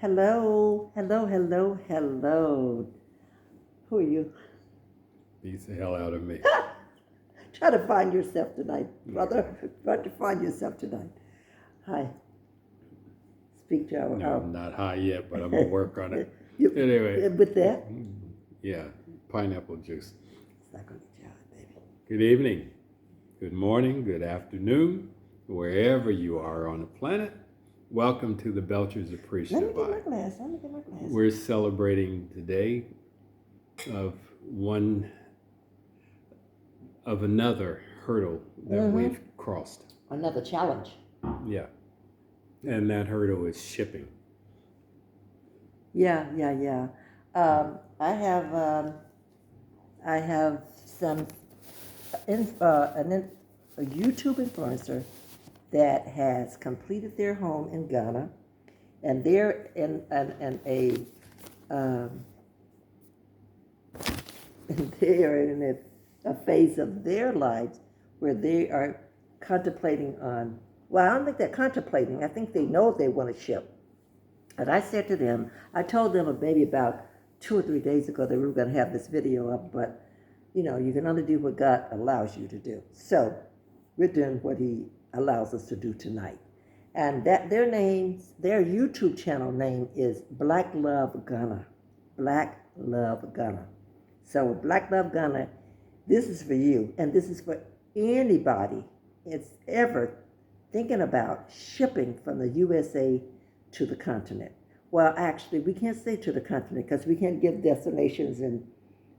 Hello, hello, hello, hello. Who are you? Beats the hell out of me. Try to find yourself tonight, brother. Try to find yourself tonight. Hi. Speak to our. No, I'm not high yet, but I'm gonna work on it. You, Anyway, with that, yeah, pineapple juice. it's not gonna get you out, baby. Good evening, good morning, good afternoon, wherever you are on the planet. Welcome to the Belcher's Let me Appreciative get my Eye. glass. Let me get my glass. We're celebrating today of another hurdle that we've crossed. Another challenge. Yeah, and that hurdle is shipping. Yeah. I have some a YouTube influencer that has completed their home in Ghana, and they're in um, they are in a phase of their lives where they are contemplating on. Well, I don't think they're contemplating. I think they know they want to ship. And I said to them, I told them maybe about 2 or 3 days ago that we were going to have this video up, but you can only do what God allows you to do. So we're doing what He allows us to do tonight. And that their YouTube channel name is Black Love Ghana. Black Love Ghana. So Black Love Ghana, this is for you, and this is for anybody that's ever thinking about shipping from the USA to the continent. Well, actually, we can't say to the continent because we can't give destinations and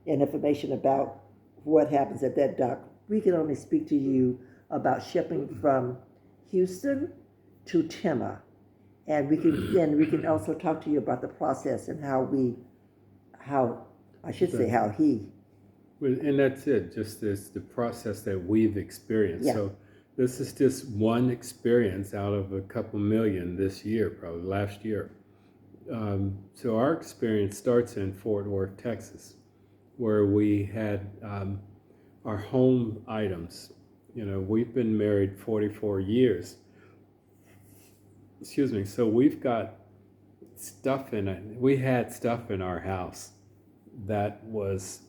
information about what happens at that dock. We can only speak to you about shipping from Houston to Tema, and we can also talk to you about the process and how he. And that's it, just this the process that we've experienced. Yeah. So this is just one experience out of a couple million this year, probably last year. So our experience starts in Fort Worth, Texas, where we had our home items. We've been married 44 years. Excuse me. So we've got stuff in it. We had stuff in our house that was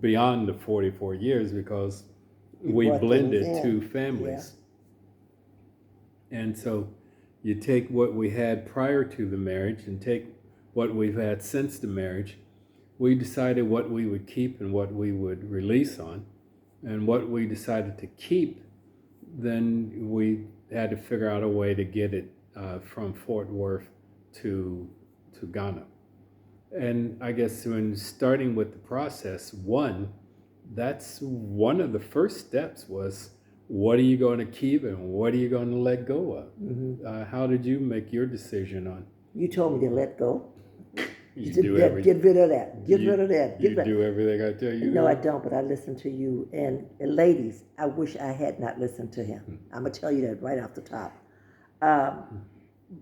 beyond the 44 years because we blended two families. Yeah. And so you take what we had prior to the marriage and take what we've had since the marriage. We decided what we would keep and what we would release on. And what we decided to keep, then we had to figure out a way to get it from Fort Worth to Ghana. And I guess when starting with the process, that's one of the first steps was, what are you going to keep and what are you going to let go of? Mm-hmm. How did you make your decision on? You told me to let go. You do everything. Get rid of that. Get rid of that. You do everything I tell you. No, I don't, but I listen to you. And ladies, I wish I had not listened to him. I'm going to tell you that right off the top.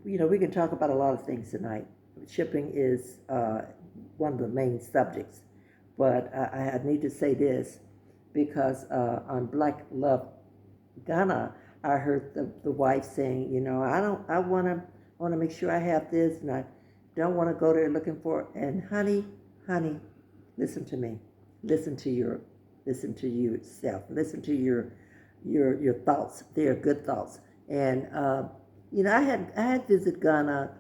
We can talk about a lot of things tonight. Shipping is one of the main subjects. But I need to say this because on Black Love Ghana, I heard the wife saying, I want to make sure I have this, and I don't want to go there looking for it. And honey, listen to me. Listen to yourself. Listen to your thoughts. They are good thoughts. And I had visited Ghana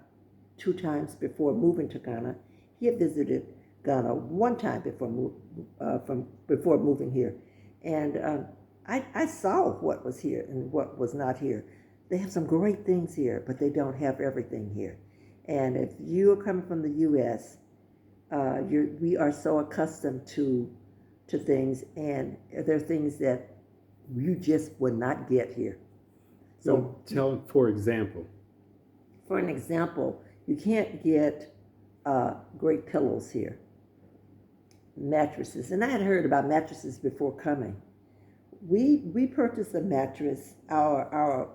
2 times before moving to Ghana. He had visited Ghana 1 time before moving here, and I saw what was here and what was not here. They have some great things here, but they don't have everything here. And if you are coming from the U.S., we are so accustomed to things, and there are things that you just would not get here. So tell, for example. For an example, you can't get great pillows here. Mattresses, and I had heard about mattresses before coming. We purchased a mattress, our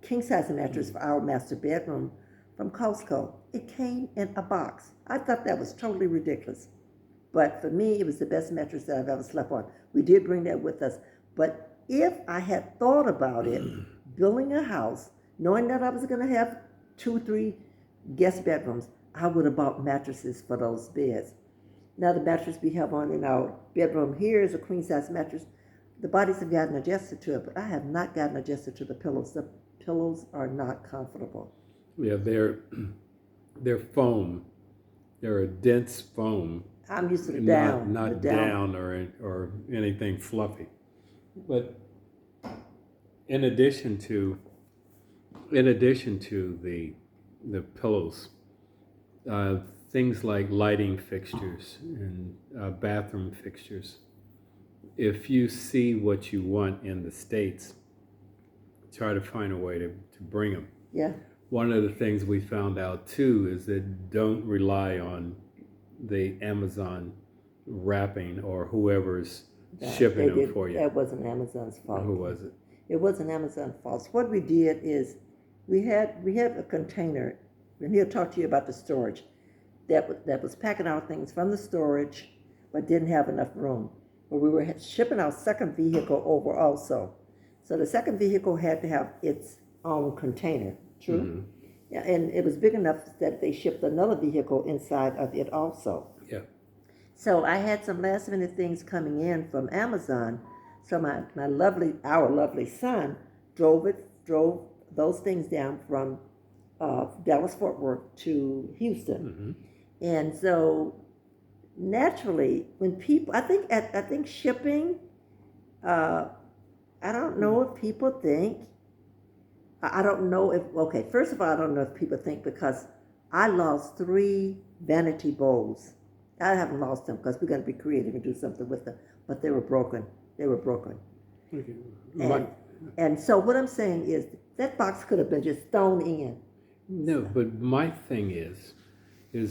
king size mattress for our master bedroom from Costco. It came in a box. I thought that was totally ridiculous, but for me, it was the best mattress that I've ever slept on. We did bring that with us, but if I had thought about it, building a house, knowing that I was going to have 2, 3 guest bedrooms, I would have bought mattresses for those beds. Now the mattress we have on in our bedroom here is a queen size mattress. The bodies have gotten adjusted to it, but I have not gotten adjusted to the pillows. The pillows are not comfortable. Yeah, they're foam. They're a dense foam. I'm used to the not down. not the down or anything fluffy. But in addition to the pillows, things like lighting fixtures and bathroom fixtures. If you see what you want in the States, try to find a way to bring them. Yeah. One of the things we found out too is that don't rely on the Amazon wrapping or whoever's shipping them for you. That wasn't Amazon's fault. Who was it? It wasn't Amazon's fault. What we did is we had a container, and he'll talk to you about the storage that was packing our things from the storage, but didn't have enough room. But we were shipping our second vehicle over also, so the second vehicle had to have its own container. True. Mm-hmm. Yeah, and it was big enough that they shipped another vehicle inside of it also. Yeah. So I had some last minute things coming in from Amazon. So our lovely son drove those things down from Dallas Fort Worth to Houston. Mm-hmm. And so naturally, when people, I think shipping, I don't know if people think, I don't know if, okay, first of all, I don't know if people think because I lost 3 vanity bowls. I haven't lost them because we're going to be creative and do something with them, but they were broken. Okay. And so what I'm saying is that box could have been just thrown in. No, but my thing is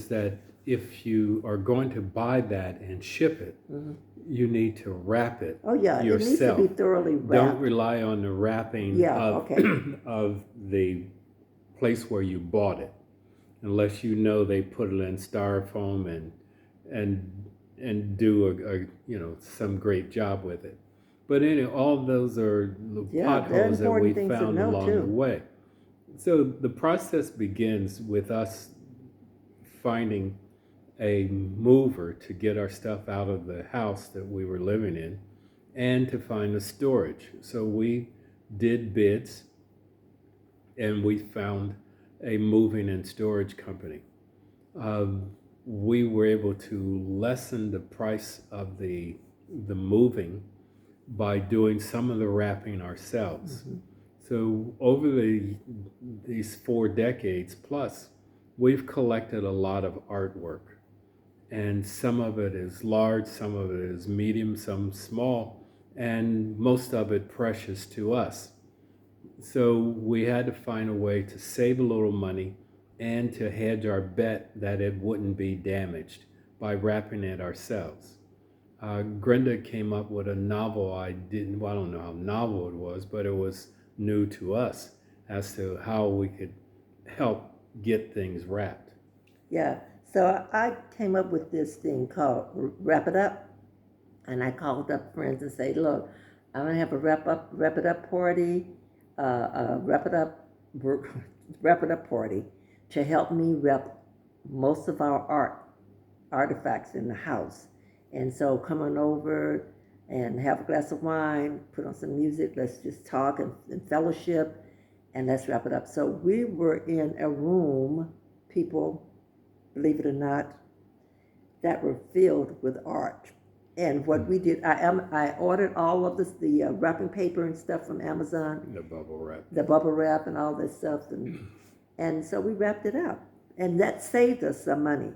that if you are going to buy that and ship it, Mm-hmm. you need to wrap it. Oh yeah, yourself. It needs to be thoroughly wrapped. Don't rely on the wrapping okay. of the place where you bought it, unless you know they put it in styrofoam and do some great job with it. But anyway, all those are potholes that we found along the way. So the process begins with us finding a mover to get our stuff out of the house that we were living in and to find a storage. So we did bids and we found a moving and storage company. We were able to lessen the price of the moving by doing some of the wrapping ourselves. Mm-hmm. So over these 4 decades plus, we've collected a lot of artwork. And some of it is large, some of it is medium, some small, and most of it precious to us. So we had to find a way to save a little money and to hedge our bet that it wouldn't be damaged by wrapping it ourselves. Grynda came up with a novel. I don't know how novel it was, but it was new to us as to how we could help get things wrapped. Yeah, so I came up with this thing called Wrap It Up, and I called up friends and say, look, I'm gonna have a wrap it up party, wrap it up party to help me wrap most of our artifacts in the house. And so come on over and have a glass of wine, put on some music, let's just talk and fellowship, and let's wrap it up. So we were in a room, people, believe it or not, that were filled with art. And what we did, I ordered all of the wrapping paper and stuff from Amazon. The bubble wrap and all this stuff. And so we wrapped it up. And that saved us some money.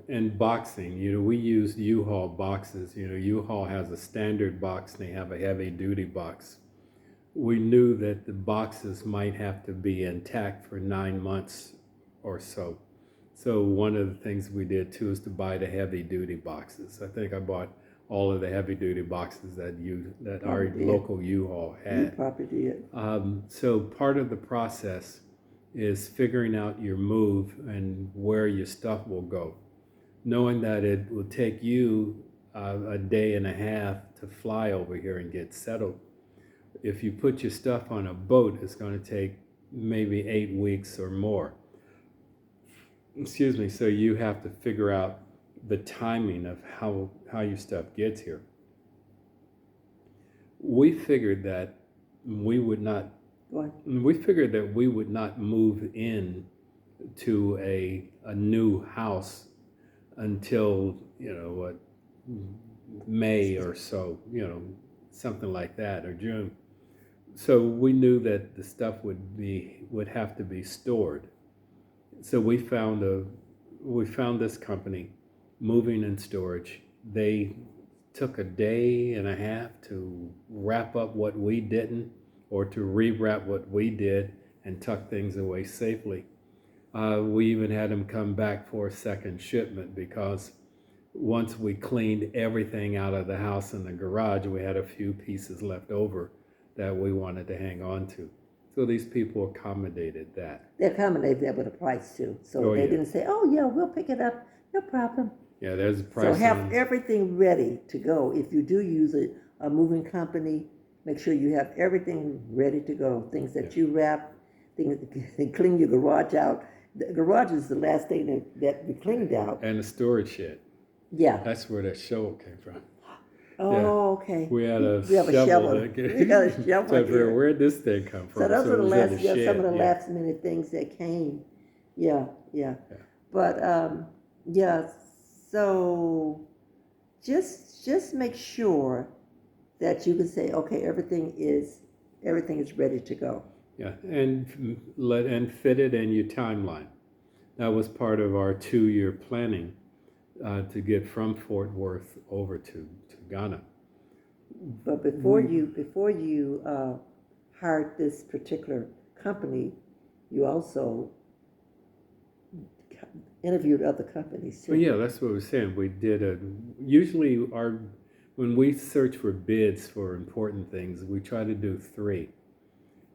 And boxing, we used U-Haul boxes. U-Haul has a standard box and they have a heavy duty box. We knew that the boxes might have to be intact for 9 months or so. So one of the things we did too is to buy the heavy duty boxes. I think I bought all of the heavy duty boxes that our local U-Haul had. You probably did. So part of the process is figuring out your move and where your stuff will go, knowing that it will take you a day and a half to fly over here and get settled. If you put your stuff on a boat, it's going to take maybe 8 weeks or more. excuse me, so you have to figure out the timing of how your stuff gets here. We figured that we would not Go we figured that we would not move in to a new house until, what, May or so, something like that, or June. So we knew that the stuff would have to be stored. So we found this company, Moving and Storage. They took a day and a half to wrap up what we didn't, or to rewrap what we did and tuck things away safely. We even had them come back for a second shipment, because once we cleaned everything out of the house and the garage, we had a few pieces left over that we wanted to hang on to. So these people accommodated that. They accommodated that with a price too. So Oh, they yeah. didn't say, "Oh yeah, we'll pick it up, no problem." Yeah, there's a price. So have everything ready to go. If you do use a moving company, make sure you have everything ready to go. Things that you wrap, things that clean your garage out. The garage is the last thing that we cleaned out. And the storage shed. Yeah. That's where that shovel came from. Oh, okay. We had a We have a shovel. We got a shovel So here. where'd this thing come from? So those are the it was in last, the some of the shed, last minute things that came. Yeah. But yeah. So just make sure that you can say, okay, everything is ready to go. Yeah, and fit it in your timeline. That was part of our 2-year planning to get from Fort Worth over to Ghana. But before you hired this particular company, you also interviewed other companies too. Well, yeah, that's what I was saying. We did usually when we search for bids for important things, we try to do 3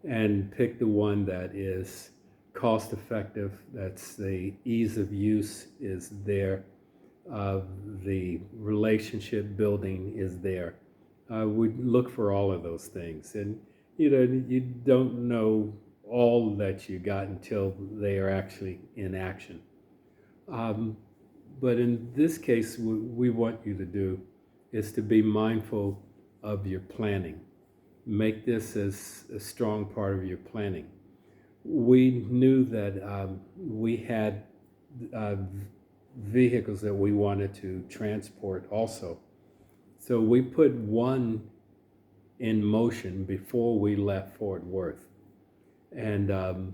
and pick the one that is cost effective, that's the ease of use is there, the relationship building is there. We look for all of those things, and you don't know all that you got until they are actually in action. But in this case, what we want you to do is to be mindful of your planning. Make this as a strong part of your planning. We knew that we had vehicles that we wanted to transport also. So we put one in motion before we left Fort Worth. And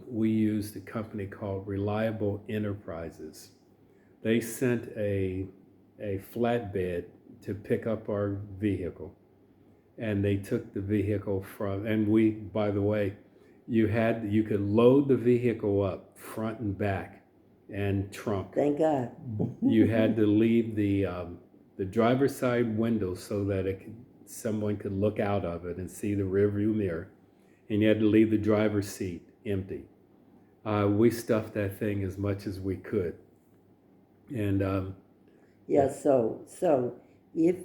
we used a company called Reliable Enterprises. They sent a flatbed to pick up our vehicle. And they took the vehicle and we, by the way, you could load the vehicle up front and back and trunk. Thank God. You had to leave the driver's side window so that someone could look out of it and see the rearview mirror, and you had to leave the driver's seat empty. We stuffed that thing as much as we could, and yeah. So if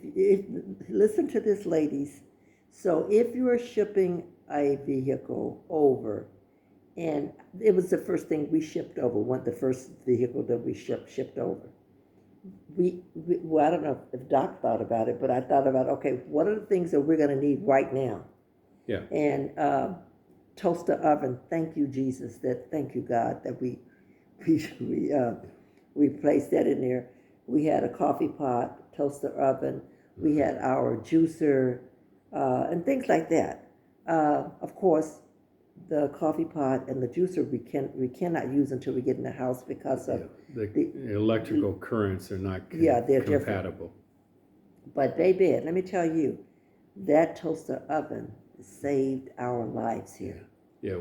listen to this, ladies. So if you are shipping a vehicle over, and it was the first thing we shipped over, the first vehicle that we shipped over. Well, I don't know if Doc thought about it, but I thought about, okay, what are the things that we're going to need right now? Yeah. And toaster oven. Thank you, Jesus. Thank you, God, that we placed that in there. We had a coffee pot, toaster oven. We had our juicer, and things like that. Of course, the coffee pot and the juicer we cannot use until we get in the house because of the electrical currents are not they're compatible. Different. But baby, let me tell you, that toaster oven saved our lives here. Yeah,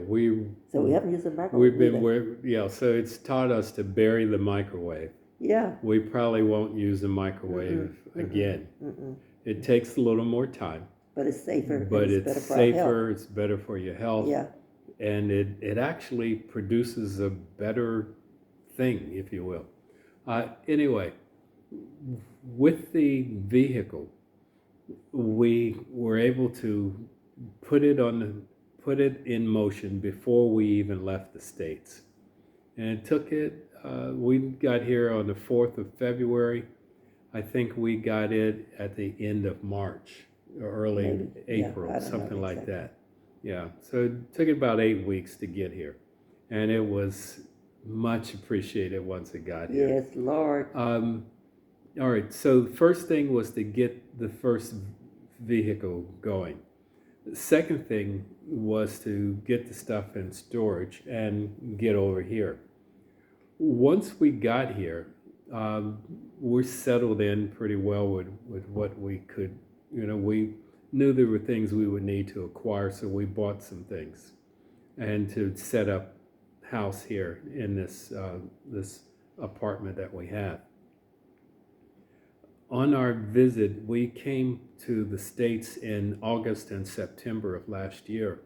so we haven't used a microwave. So it's taught us to bury the microwave. Yeah. We probably won't use the microwave again. It takes a little more time. But it's safer. But it's safer, it's better for your health. Yeah. And it actually produces a better thing, if you will. Anyway, with the vehicle, we were able to put it in motion before we even left the States. And it took it, we got here on the 4th of February. I think we got it at the end of March or early Maybe. Yeah, April, I don't know something like exactly. that. Yeah, so it took it about 8 weeks to get here. And it was much appreciated once it got here. Yes, Lord. All right, so the first thing was to get the first vehicle going. The second thing was to get the stuff in storage and get over here. Once we got here, we're settled in pretty well with what we could, we knew there were things we would need to acquire, so we bought some things and to set up house here in this apartment that we have. On our visit, we came to the States in August and September of last year.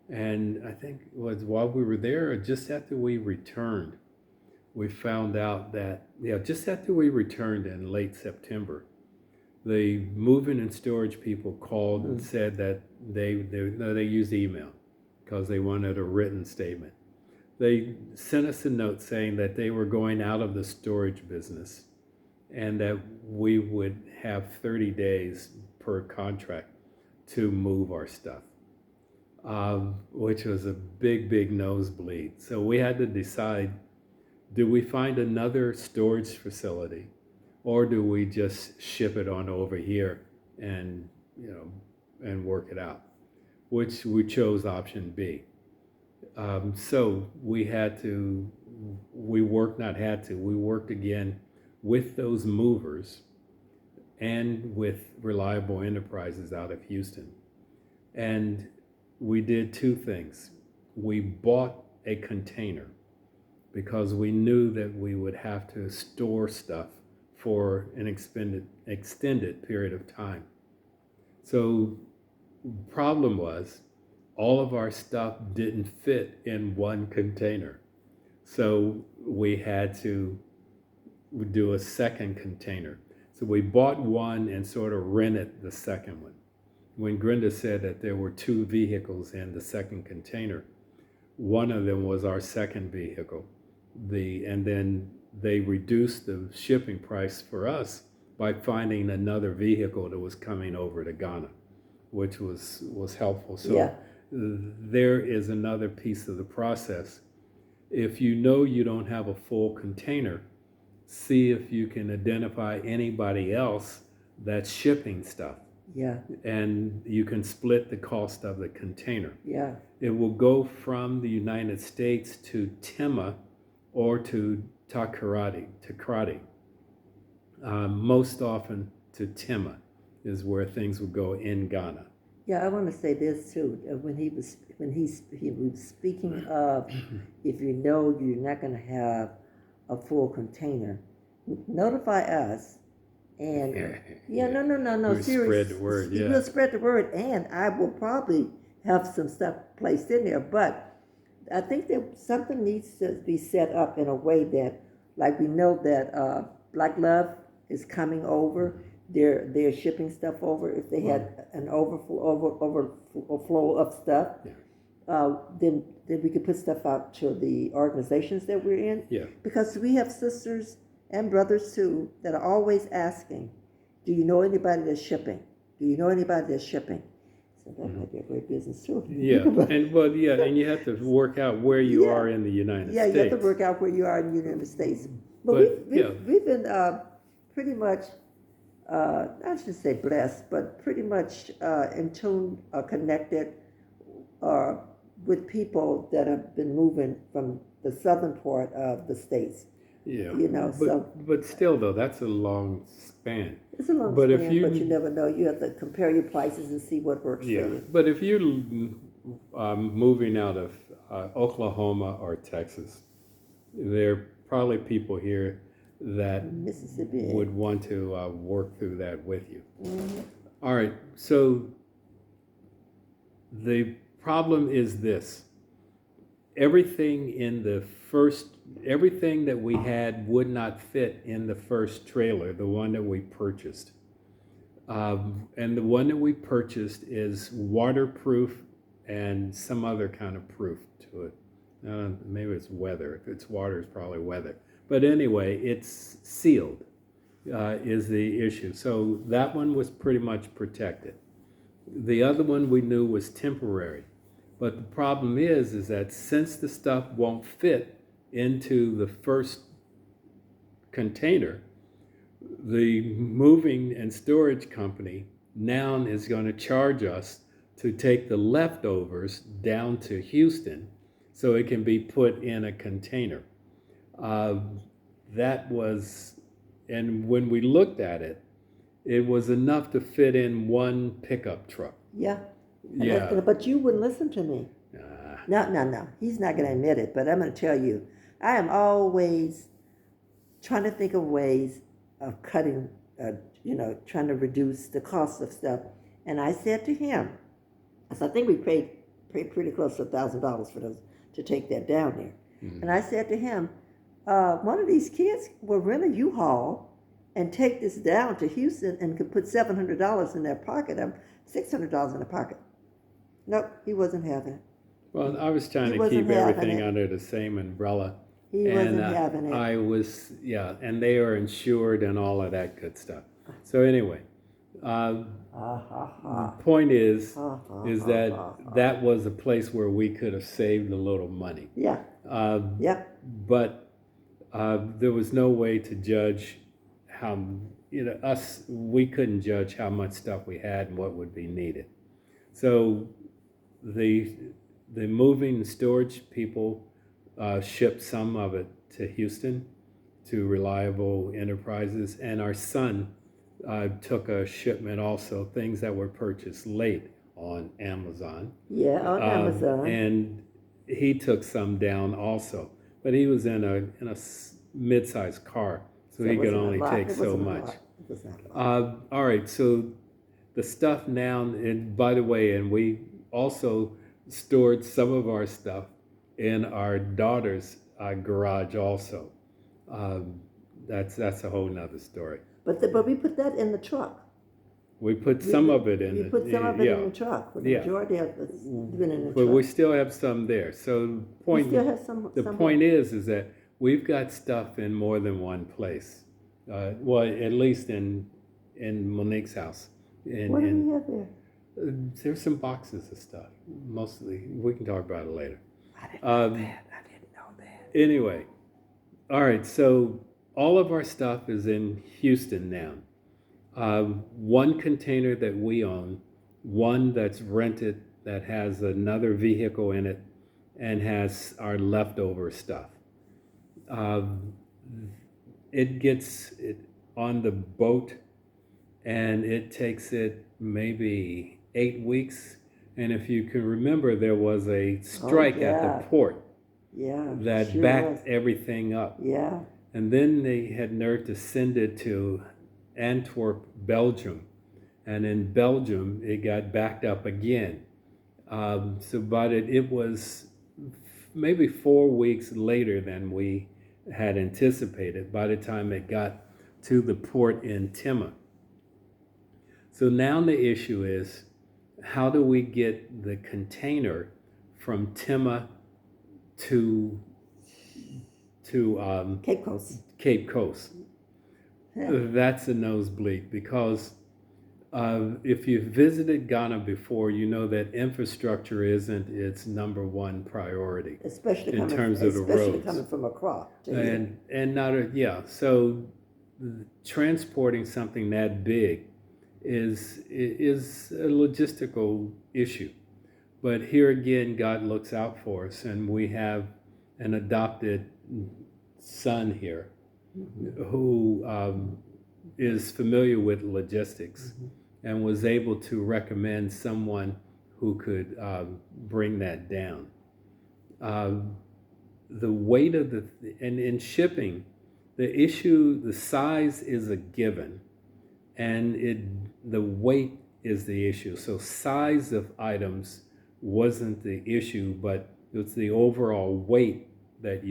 And I think it was while we were there, or just after we returned, we found out that, just after we returned in late September, the moving and storage people called and said that they used email because they wanted a written statement. They sent us a note saying that they were going out of the storage business and that we would have 30 days per contract to move our stuff, which was a big nosebleed. So we had to decide, do we find another storage facility or do we just ship it on over here and, and work it out? Which we chose option B. So we worked again with those movers and with Reliable Enterprises out of Houston. And we did two things. We bought a container because we knew that we would have to store stuff for an extended period of time. So the problem was all of our stuff didn't fit in one container. So we had to do a second container. So we bought one and sort of rented the second one. When Grynda said that there were two vehicles in the second container, one of them was our second vehicle. And then they reduced the shipping price for us by finding another vehicle that was coming over to Ghana, which was helpful. So there is another piece of the process. If you know you don't have a full container, see if you can identify anybody else that's shipping stuff. Yeah. And you can split the cost of the container. Yeah. It will go from the United States to Tema or to Takoradi. Most often to Tema is where things will go in Ghana. Yeah, I want to say this too. When he was speaking of, if you know you're not going to have a full container, notify us. And no, We'll seriously, spread the word. we'll spread the word, and I will probably have some stuff placed in there. But I think that something needs to be set up in a way that, like, we know that Black Love is coming over. They're shipping stuff over. If they had an overflow of stuff, then we could put stuff out to the organizations that we're in. Yeah. Because we have sisters and brothers too that are always asking, do you know anybody that's shipping? Do you know anybody that's shipping? So that might be a great business too. Yeah, and you have to work out where you are in the United States. Yeah, you have to work out where you are in the United States. But we've been pretty much, I should say blessed, but pretty much in tune, connected with people that have been moving from the southern part of the states. Yeah, but still though, that's a long span. It's a long span, but you never know. You have to compare your prices and see what works for you. But if you're moving out of Oklahoma or Texas, there are probably people here that Mississippi would want to work through that with you. Mm-hmm. All right, so the problem is this. Everything that we had would not fit in the first trailer, the one that we purchased. And the one that we purchased is waterproof and some other kind of proof to it. Maybe it's weather. If it's water, it's probably weather. But anyway, it's sealed, is the issue. So that one was pretty much protected. The other one we knew was temporary. But the problem is that since the stuff won't fit into the first container, the moving and storage company now is going to charge us to take the leftovers down to Houston so it can be put in a container. That was, and when we looked at it, it was enough to fit in one pickup truck. Yeah. Yeah. But you wouldn't listen to me. No. He's not going to admit it, but I'm going to tell you, I am always trying to think of ways of cutting, trying to reduce the cost of stuff. And I said to him, so I think we paid pretty close to $1,000 for those to take that down there. Mm-hmm. And I said to him, one of these kids will rent a U-Haul and take this down to Houston and could put $700 in their pocket. $600 in the pocket. Nope, he wasn't having it. Well, I was trying to keep everything under the same umbrella. He wasn't having it. I was, and they are insured and all of that good stuff. So anyway, the point is that was a place where we could have saved a little money. Yeah. But there was no way to judge how, we couldn't judge how much stuff we had and what would be needed. So the moving and storage people shipped some of it to Houston, to Reliable Enterprises, and our son took a shipment also, things that were purchased late on Amazon. Yeah, on Amazon. And he took some down also, but he was in a mid-sized car, so he could only take so much. All right, so the stuff now, and by the way, and we also stored some of our stuff in our daughter's garage also. That's a whole nother story. But we put that in the truck. We put some of it in. You put some of it in the truck. The majority of it's been in the truck. But we still have some there. So the point is that we've got stuff in more than one place. Well, at least in Monique's house. What do we have there? There's some boxes of stuff. Mostly, we can talk about it later. I didn't know that. Anyway, all right. So all of our stuff is in Houston now. One container that we own, one that's rented that has another vehicle in it, and has our leftover stuff. It gets it on the boat, and it takes it maybe 8 weeks. And if you can remember, there was a strike at the port that backed everything up. Yeah. And then they had nerve to send it to Antwerp, Belgium. And in Belgium, it got backed up again. But it was maybe 4 weeks later than we had anticipated by the time it got to the port in Timma. So now the issue is, how do we get the container from Timma to Cape Coast? Yeah. That's a nosebleed, because if you've visited Ghana before, you know that infrastructure isn't its number one priority, especially in terms of the roads. Especially coming from Accra. So transporting something that big is a logistical issue. But here again, God looks out for us, and we have an adopted son here who is familiar with logistics and was able to recommend someone who could bring that down. The weight of and in shipping, the size is a given, and the weight is the issue. So size of items wasn't the issue, but it's the overall weight that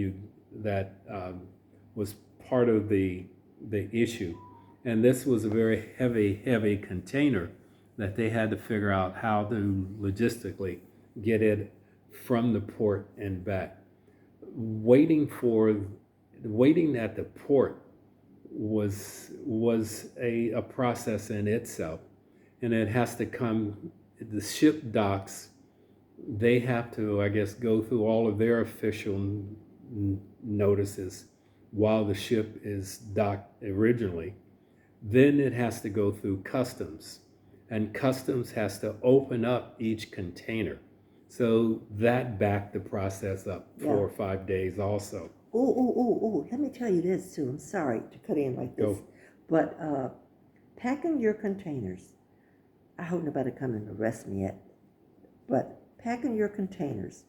was part of the issue. And this was a very heavy container that they had to figure out how to logistically get it from the port and back. waiting at the port was a process in itself, and it has to come. The ship docks, they have to, I guess, go through all of their official notices while the ship is docked originally. Then it has to go through customs, and customs has to open up each container. So that backed the process up 4 or 5 days also. Oh, let me tell you this too. I'm sorry to cut in like this. But packing your containers, I hope nobody come and arrest me yet, but packing your containers,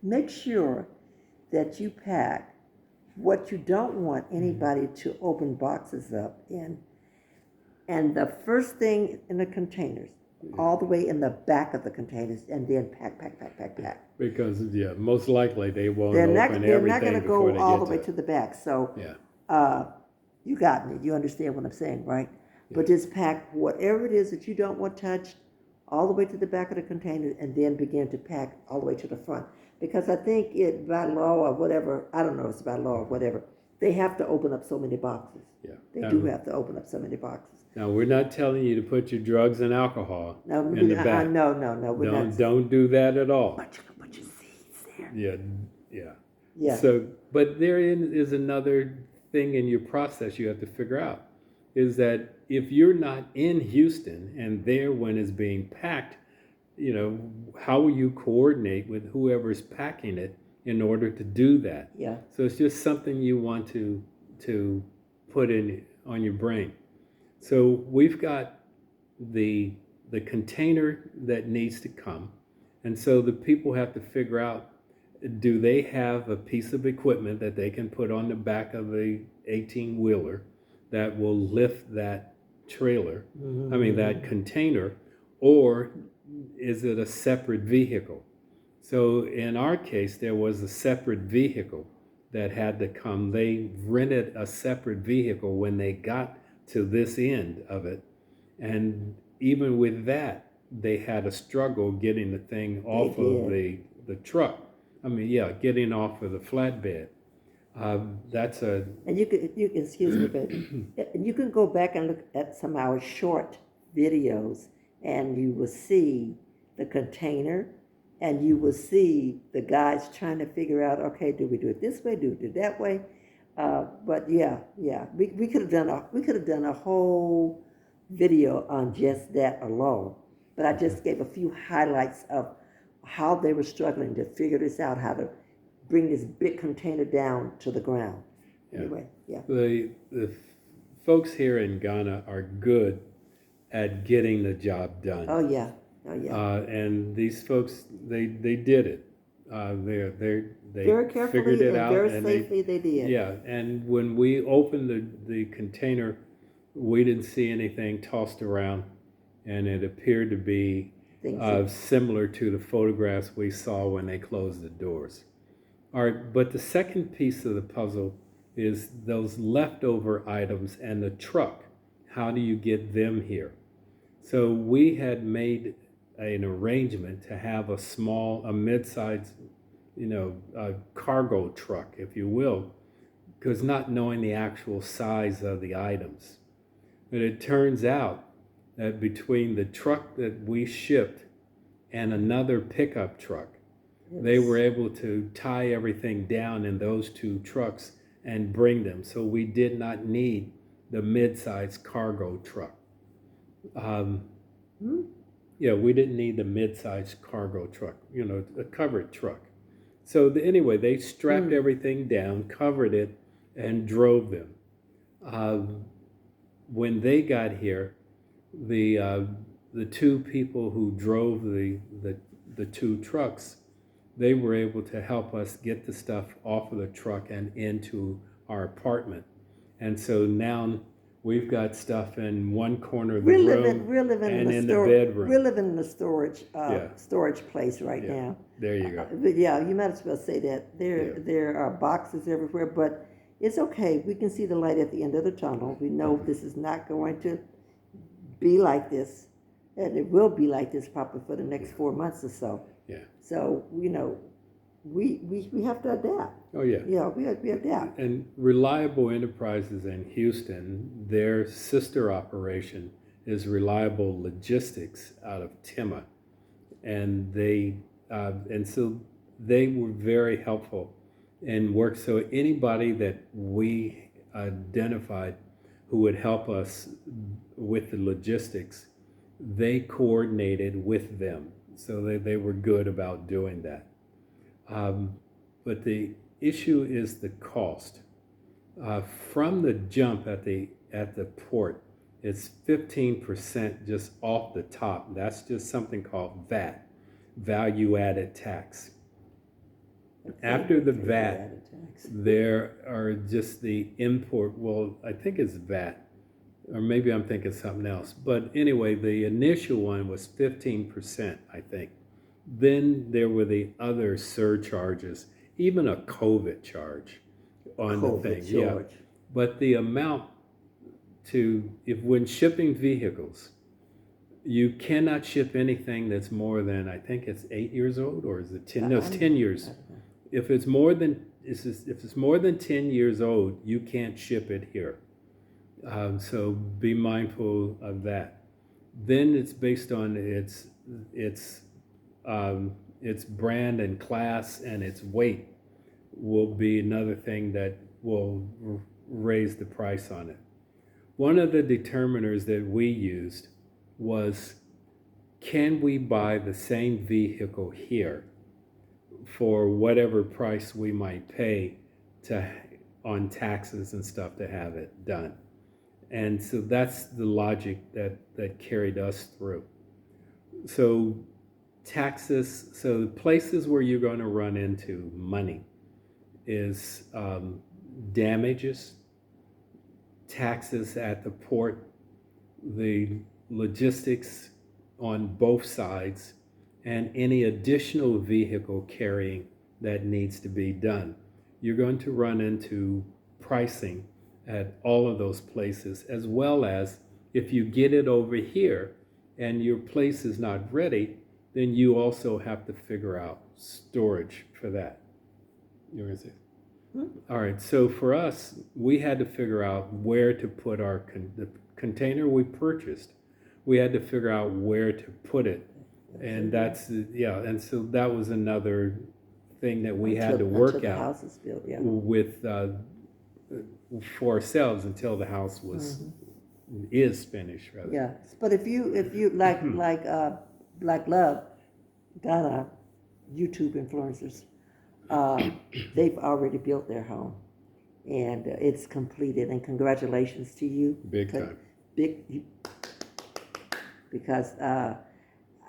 make sure that you pack what you don't want anybody to open boxes up in. And the first thing in the containers, all the way in the back of the containers, and then pack. Because most likely they won't They're open not going to go all the way to the back. So you got me. You understand what I'm saying, right? Yeah. But just pack whatever it is that you don't want touched all the way to the back of the container, and then begin to pack all the way to the front. Because I think it, by law or whatever, I don't know if it's by law or whatever, they have to open up so many boxes. Yeah. They do have to open up so many boxes. Now, we're not telling you to put your drugs and alcohol in the back. No. Don't do that at all. But you can put your seeds there. Yeah. So, but there is another thing in your process you have to figure out, is that if you're not in Houston and there when it's being packed, how will you coordinate with whoever's packing it in order to do that? Yeah. So it's just something you want to put in on your brain. So we've got the container that needs to come, and so the people have to figure out, do they have a piece of equipment that they can put on the back of a 18-wheeler that will lift that trailer, that container, or is it a separate vehicle? So in our case, there was a separate vehicle that had to come. They rented a separate vehicle when they got to this end of it. And even with that, they had a struggle getting the thing off of the truck. Getting off of the flatbed. That's a... And you can excuse me, but you can go back and look at some of our short videos, and you will see the container, and you will see the guys trying to figure out, okay, do we do it this way, do we do it that way? But we could have done a whole video on just that alone. But I just gave a few highlights of how they were struggling to figure this out, how to bring this big container down to the ground. Anyway, the folks here in Ghana are good at getting the job done. Oh yeah. And these folks, they did it. They very carefully figured it and out, very safely. They did. Yeah, and when we opened the container, we didn't see anything tossed around, and it appeared to be similar to the photographs we saw when they closed the doors. All right, but the second piece of the puzzle is those leftover items and the truck. How do you get them here? So we had made an arrangement to have a mid-sized, cargo truck, if you will, because not knowing the actual size of the items. But it turns out that between the truck that we shipped and another pickup truck, they were able to tie everything down in those two trucks and bring them. So we did not need the mid-sized cargo truck. We didn't need the mid-sized cargo truck, a covered truck. So anyway, they strapped everything down, covered it, and drove them. When they got here, the two people who drove the two trucks, they were able to help us get the stuff off of the truck and into our apartment. And so now we've got stuff in one corner of the room and in the bedroom. We're living in a storage place right now. There you go. But you might as well say that. There are boxes everywhere, but it's okay. We can see the light at the end of the tunnel. We know this is not going to be like this, and it will be like this probably for the next 4 months or so. Yeah. So, we have to adapt. Oh, yeah. Yeah, we adapt. And Reliable Enterprises in Houston, their sister operation is Reliable Logistics out of Timma, and so they were very helpful in work. So anybody that we identified who would help us with the logistics, they coordinated with them. So they were good about doing that. But the issue is the cost. From the jump at the port, it's 15% just off the top. That's just something called VAT, value added tax. After the VAT, there are just the import. Well, I think it's VAT, or maybe I'm thinking something else. But anyway, the initial one was 15%, I think. Then there were the other surcharges, even a COVID charge on the thing. Yeah. But the amount when shipping vehicles, you cannot ship anything that's more than, I think it's 8 years old, or is it 10? No, it's 10 years. If it's more than 10 years old, you can't ship it here. So be mindful of that. Then it's based on its brand and class, and its weight will be another thing that will raise the price on it. One of the determiners that we used was, can we buy the same vehicle here for whatever price we might pay on taxes and stuff to have it done? And so that's the logic that carried us through. So taxes, so the places where you're going to run into money is damages, taxes at the port, the logistics on both sides, and any additional vehicle carrying that needs to be done. You're going to run into pricing at all of those places, as well as if you get it over here and your place is not ready, then you also have to figure out storage for that. You were going to say? All right, so for us, we had to figure out where to put the container we purchased. We had to figure out where to put it. And and so that was another thing that we had to work out with for ourselves until the house is finished, rather. Yeah, but if you like Black Love, Ghana, YouTube influencers, they've already built their home, and it's completed. And congratulations to you. Big time. Because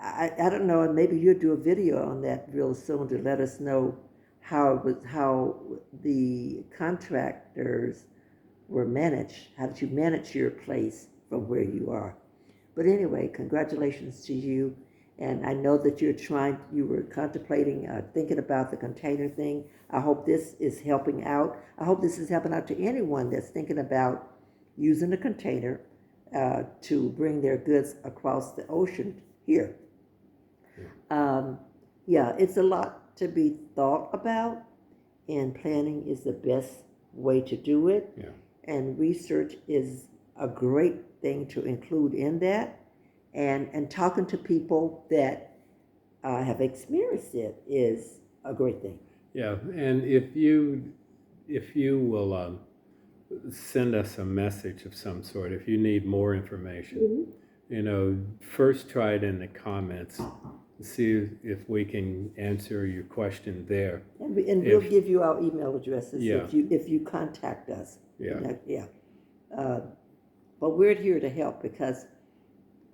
I don't know, and maybe you'll do a video on that real soon to let us know how the contractors were managed. How did you manage your place from where you are? But anyway, congratulations to you. And I know that you were contemplating, thinking about the container thing. I hope this is helping out. I hope this is helping out to anyone that's thinking about using a container to bring their goods across the ocean here. It's a lot to be thought about, and planning is the best way to do it. Yeah. And research is a great thing to include in that. And talking to people that have experienced it is a great thing. Yeah, and if you will send us a message of some sort, if you need more information, first try it in the comments, see if we can answer your question there. And we'll give you our email addresses if you contact us. Yeah. But we're here to help, because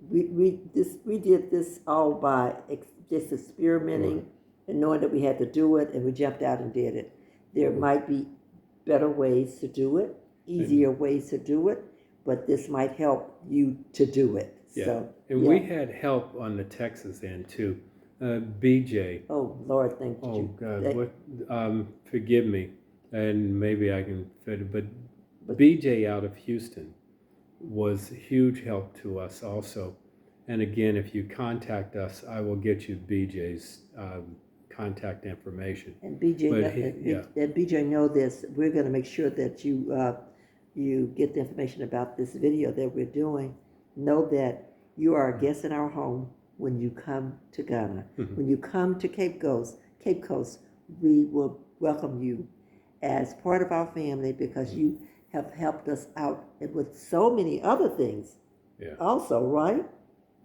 we did this all by just experimenting and knowing that we had to do it, and we jumped out and did it. There might be better ways to do it, easier ways to do it, but this might help you to do it. Yeah. So, we had help on the Texas end too. BJ. Oh Lord, thank you. Oh God, forgive me, and maybe I can fit it, but BJ out of Houston was a huge help to us also. And again, if you contact us, I will get you BJ's contact information. And BJ, But and BJ, know this. We're going to make sure that you get the information about this video that we're doing. Know that you are a guest in our home when you come to Ghana. Mhm. When you come to Cape Coast, we will welcome you as part of our family because you have helped us out with so many other things. Yeah. Also, right?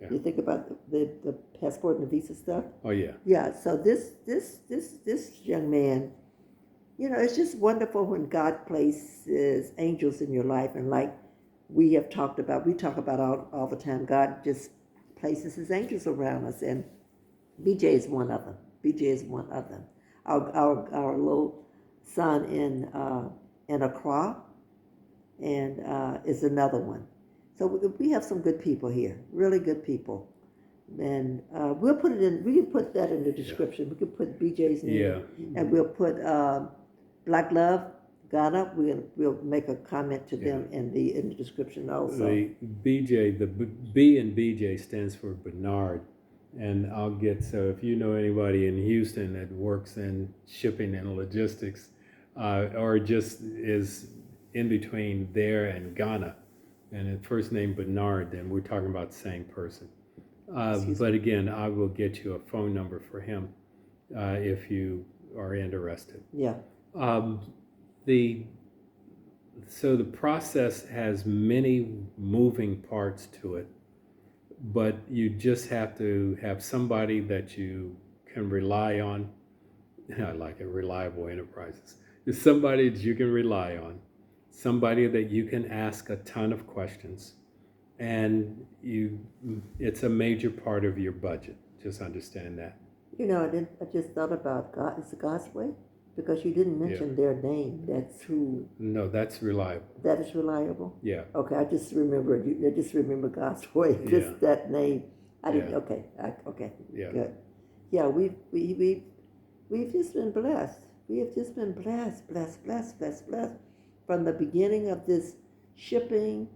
Yeah. You think about the passport and the visa stuff. Oh yeah. Yeah. So this young man, it's just wonderful when God places angels in your life, and like we talk about all the time. God just places His angels around us, and BJ is one of them. BJ is one of them. Our little son in Accra, and is another one. So we have some good people here, really good people, and we'll put it in. We can put that in the description. We could put BJ's name, and we'll put Black Love Ghana. We'll make a comment to them in the description also. The BJ, the B in BJ stands for Bernard. And I'll get, so if you know anybody in Houston that works in shipping and logistics, or just is in between there and Ghana, and his first name Bernard, then we're talking about the same person. But again, I will get you a phone number for him if you are interested. Yeah. So the process has many moving parts to it. But you just have to have somebody that you can rely on. I like it, reliable enterprises. It's somebody that you can rely on, somebody that you can ask a ton of questions, and it's a major part of your budget. Just understand that. I just thought about God. It's God's way, because you didn't mention their name. That's who. No, that's reliable. That is reliable. Yeah. Okay, I just remembered. I just remember God's way. Just that name. I didn't. Okay. Okay. Yeah. Good. Yeah. We've just been blessed. We have just been blessed from the beginning of this shipping.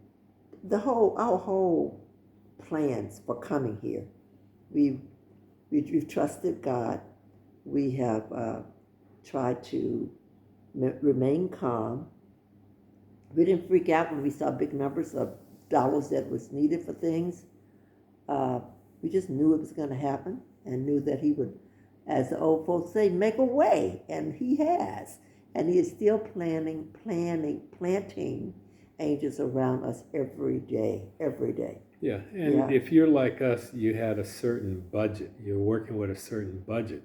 Our whole plans for coming here. We've trusted God. We have tried to remain calm. We didn't freak out when we saw big numbers of dollars that was needed for things. We just knew it was going to happen, and knew that He would, as the old folks say, make a way, and He has. And He is still planting angels around us every day. Yeah, and if you're like us, you had a certain budget. You're working with a certain budget.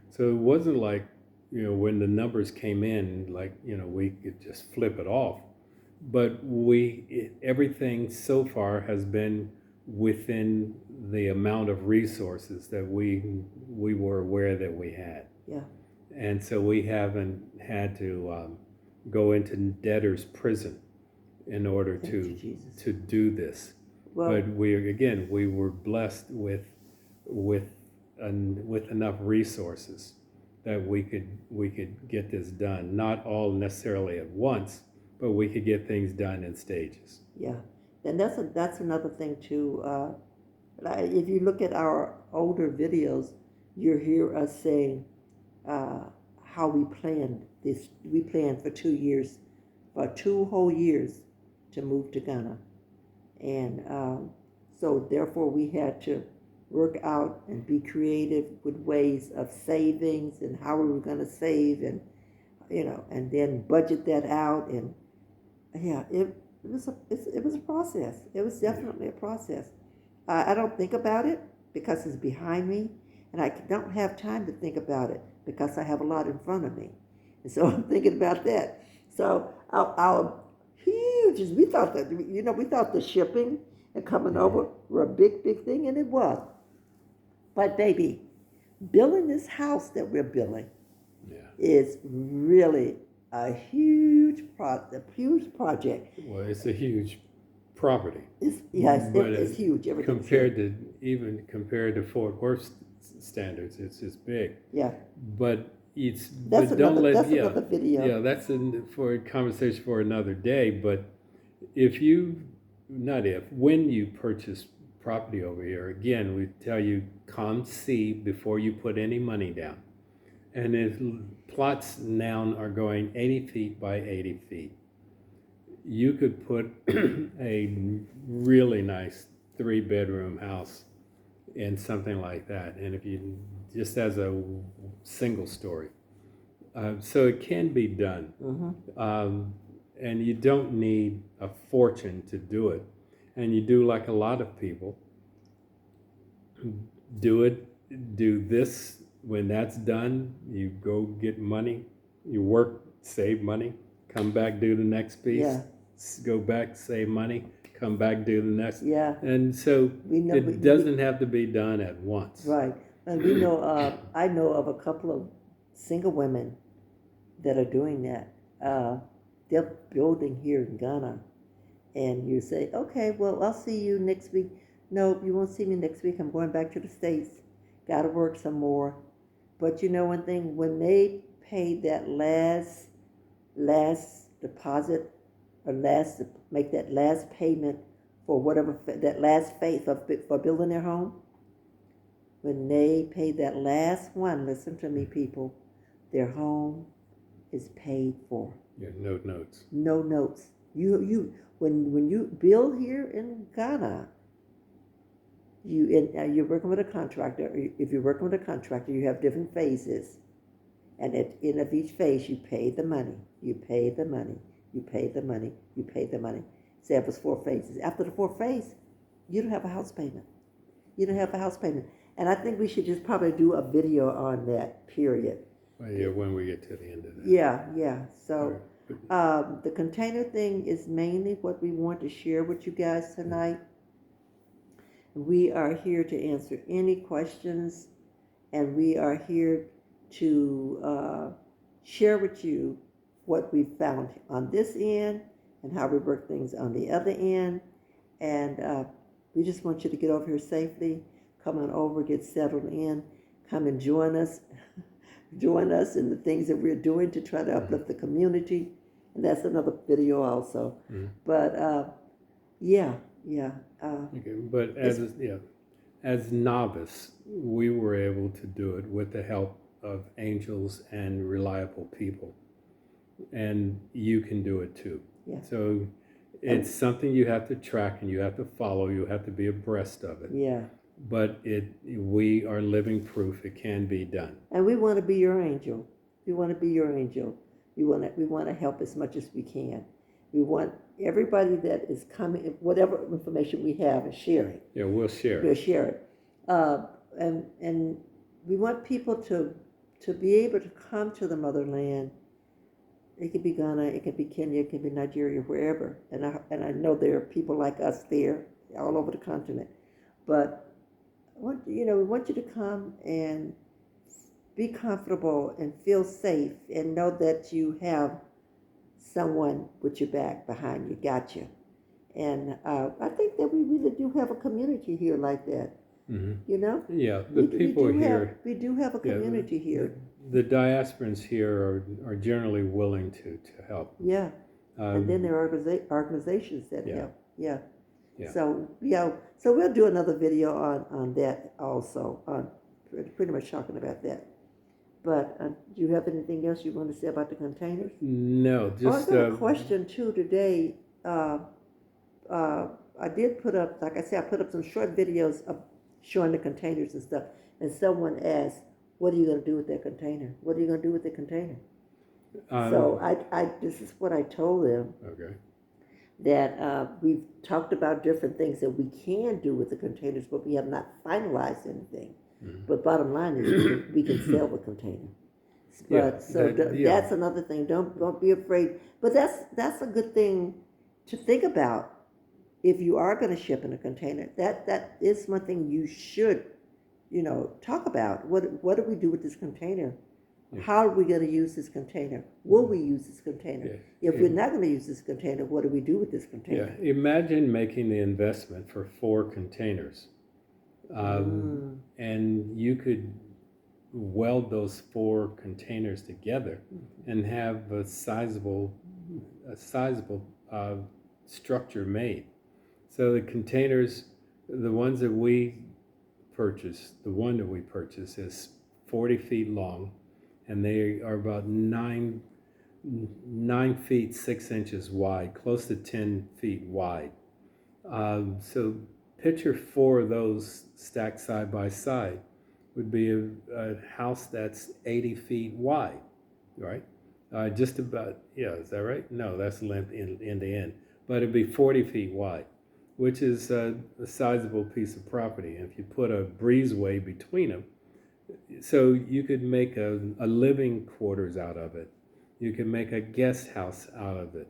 So it wasn't like, when the numbers came in, like, we could just flip it off. But everything so far has been within the amount of resources that we were aware that we had. Yeah. And so we haven't had to go into debtor's prison in order to do this. Well, but we were blessed with enough resources that we could get this done. Not all necessarily at once, but we could get things done in stages. Yeah, and that's another thing too. If you look at our older videos, you hear us saying how we planned this. We planned for 2 years, for 2 whole years, to move to Ghana, and so therefore we had to work out and be creative with ways of savings and how we were going to save, and and then budget that out, and it was a process. It was definitely a process. I don't think about it because it's behind me, and I don't have time to think about it because I have a lot in front of me, and so I'm thinking about that. So our huge, we thought the shipping and coming over were a big thing, and it was. But baby, building this house that we're building is really a huge project. Well, it's a huge property. It's huge. Compared to Fort Worth standards, it's big. Yeah. But that's another video. Yeah, that's for a conversation for another day. But when you purchase property over here. Again, we tell you, come see before you put any money down. And if plots now are going 80 feet by 80 feet, you could put a really nice 3-bedroom house in something like that. And if you just as a single story. So it can be done. And you don't need a fortune to do it. And you do like a lot of people. Do this. When that's done, you go get money, you work, save money, come back, do the next piece, go back, save money, come back, do the next. Yeah. And so it doesn't have to be done at once. Right. And we know, I know of a couple of single women that are doing that. They're building here in Ghana. And you say, okay, well, I'll see you next week. No, you won't see me next week. I'm going back to the States. Got to work some more. But you know one thing, when they paid that last deposit, or make that last payment for whatever, that last phase for building their home, when they paid that last one, listen to me people, their home is paid for. Yeah, no notes. No notes. When you build here in Ghana, you're working with a contractor. If you're working with a contractor, you have different phases, and at the end of each phase, you pay the money. You pay the money. You pay the money. You pay the money. Say it was 4 phases. After the 4th phase, you don't have a house payment. You don't have a house payment. And I think we should just probably do a video on that. Period. Well, yeah, when we get to the end of that. Yeah. So the container thing is mainly what we want to share with you guys tonight. We are here to answer any questions, and we are here to share with you what we found on this end and how we work things on the other end. And we just want you to get over here safely. Come on over, get settled in, come and join us. Join us in the things that we're doing to try to uplift the community. And that's another video also. But okay, but as novice, we were able to do it with the help of angels and reliable people, and you can do it too. Yeah. So it's something you have to track and you have to follow. You have to be abreast of it. Yeah. But we are living proof it can be done. And we want to be your angel. We want to be your angel. We want to help as much as we can. We want everybody that is coming, whatever information we have, and sharing. Yeah, we'll share. We'll share it. And we want people to be able to come to the motherland. It could be Ghana, it could be Kenya, it could be Nigeria, wherever. And I know there are people like us there all over the continent. But we want you to come and be comfortable and feel safe and know that you have someone with your back behind you, got you. And I think that we really do have a community here like that. You know? Yeah, people here. We do have a community here. The diasporans here are generally willing to help. Yeah. And then there are organizations that help. Yeah. So we'll do another video on that also, on pretty much talking about that. But do you have anything else you want to say about the containers? No, just I got a question too today. I did put up, like I said, I put up some short videos of showing the containers and stuff. And someone asked, "What are you going to do with that container? What are you going to do with the container?" So this is what I told them. Okay. That we've talked about different things that we can do with the containers, but we have not finalized anything. But bottom line is we can sell the container. But that's another thing. Don't be afraid. But that's a good thing to think about if you are going to ship in a container. That is one thing you should, talk about. What do we do with this container? Yeah. How are we going to use this container? Will we use this container? Yeah. If we're not going to use this container, what do we do with this container? Yeah. Imagine making the investment for 4 containers. And you could weld those 4 containers together and have a sizable structure made. So the containers The ones that we purchased, the one that we purchased is 40 feet long, and they are about 9 feet 6 inches wide, close to 10 feet wide. So picture 4 of those stacked side by side would be a house that's 80 feet wide, right? Just about, yeah, is that right? No, that's length in the end. But it'd be 40 feet wide, which is a sizable piece of property. And if you put a breezeway between them, so you could make a living quarters out of it. You could make a guest house out of it.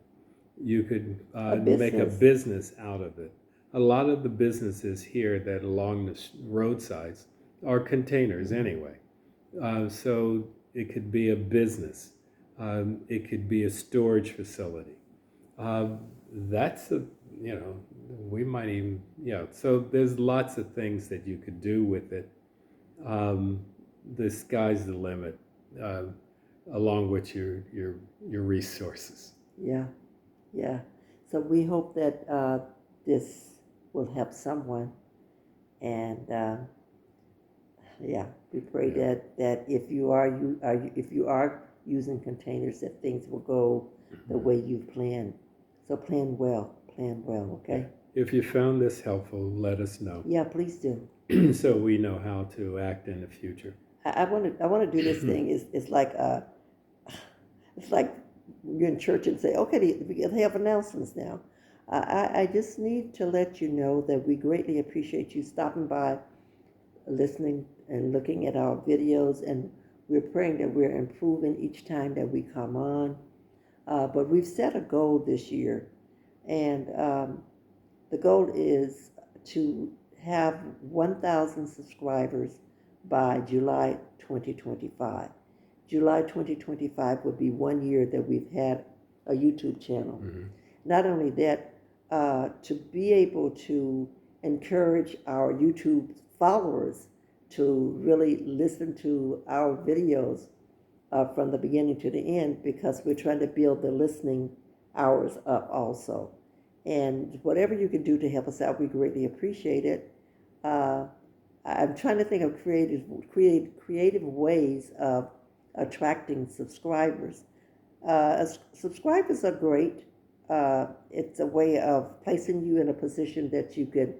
You could make a business out of it. A lot of the businesses here that along the roadsides are containers anyway. So it could be a business. It could be a storage facility. That's a, we might even, so there's lots of things that you could do with it. The sky's the limit, along with your resources. Yeah, yeah. So we hope that this will help someone, and we pray that if you are using containers, that things will go the way you've planned. So plan well, okay? If you found this helpful, let us know. Yeah, please do. So we know how to act in the future. I want to do this thing. It's like you're in church and say, okay, they have announcements now. I just need to let you know that we greatly appreciate you stopping by, listening and looking at our videos, and we're praying that we're improving each time that we come on. But we've set a goal this year, and the goal is to have 1,000 subscribers by July 2025. July 2025 would be 1 year that we've had a YouTube channel. Mm-hmm. Not only that, to be able to encourage our YouTube followers to really listen to our videos from the beginning to the end, because we're trying to build the listening hours up also. And whatever you can do to help us out, we greatly appreciate it. I'm trying to think of creative ways of attracting subscribers. Subscribers are great. It's a way of placing you in a position that you could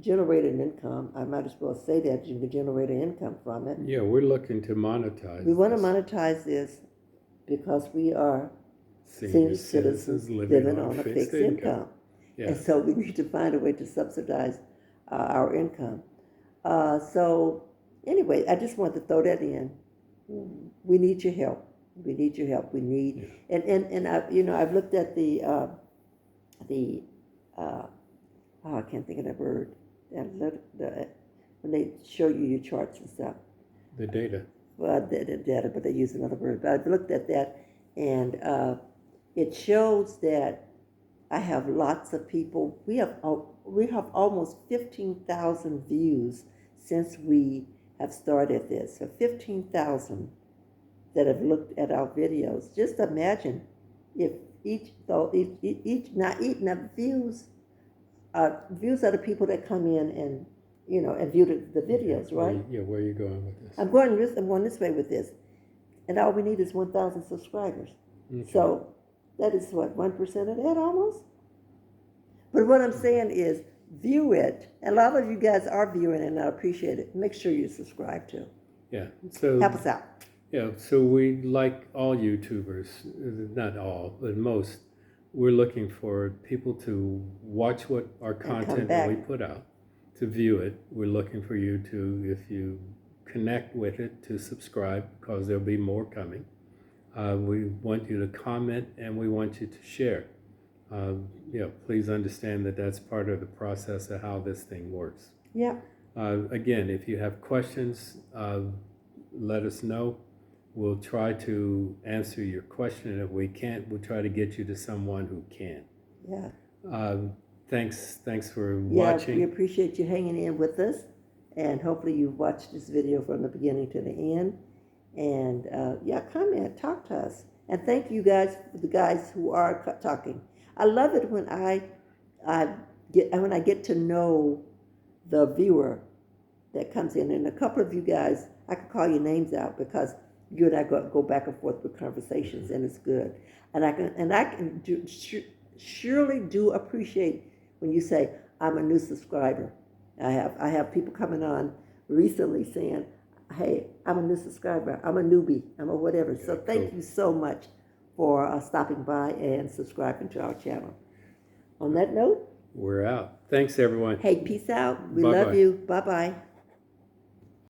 generate an income. I might as well say that you can generate an income from it. Yeah, we're looking to monetize. We want to monetize this because we are senior citizens living on a fixed income. Yes. And so we need to find a way to subsidize our income. So anyway, I just want to throw that in. We need your help. We need, yeah. and I've looked at the I can't think of that word. When they show you your charts and stuff. The data. Well, the data, but they use another word. But I've looked at that, and it shows that I have lots of people. We have almost 15,000 views since we have started this. So 15,000 that have looked at our videos. Just imagine if views are the people that come in and view the videos, right? Where are you going with this? I'm going this way with this, and all we need is 1,000 subscribers. Okay. So that is what, 1% of that almost. But what I'm saying is, view it. And a lot of you guys are viewing it, and I appreciate it. Make sure you subscribe too. Yeah. So help us out. Yeah. So we, like all YouTubers, not all, but most, we're looking for people to watch what our content that we put out, to view it. We're looking for you to, if you connect with it, to subscribe, because there'll be more coming. We want you to comment, and we want you to share. Please understand that that's part of the process of how this thing works. Yeah. Again, if you have questions, let us know. We'll try to answer your question. If we can't, we'll try to get you to someone who can. Yeah. Thanks for watching. We appreciate you hanging in with us, and hopefully you've watched this video from the beginning to the end. And comment, talk to us, and thank you guys, the guys who are talking. I love it when I when I get to know the viewer that comes in, and a couple of you guys, I could call your names out because you and I go back and forth with conversations, and it's good. And I can surely do appreciate when you say I'm a new subscriber. I have people coming on recently saying, "Hey, I'm a new subscriber. I'm a newbie. I'm a whatever." So thank you so much for stopping by and subscribing to our channel. On that note, We're out. Thanks, everyone. hey, peace out. We Bye-bye. love you. Bye bye.